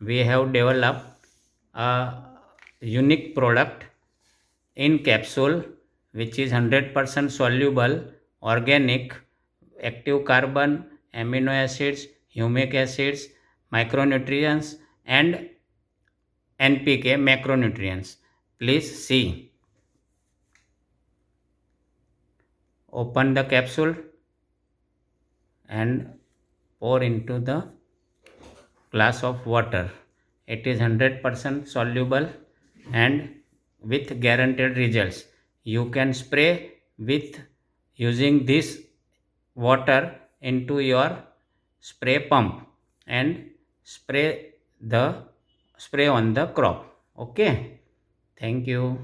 we have developed a unique product in capsule which is 100% soluble, organic, active carbon, amino acids, humic acids, micronutrients and NPK macronutrients. Please see. Open the capsule and pour into the glass of water. It is 100% soluble and with guaranteed results. You can spray with using this water into your spray pump and spray on the crop. Okay. Thank you.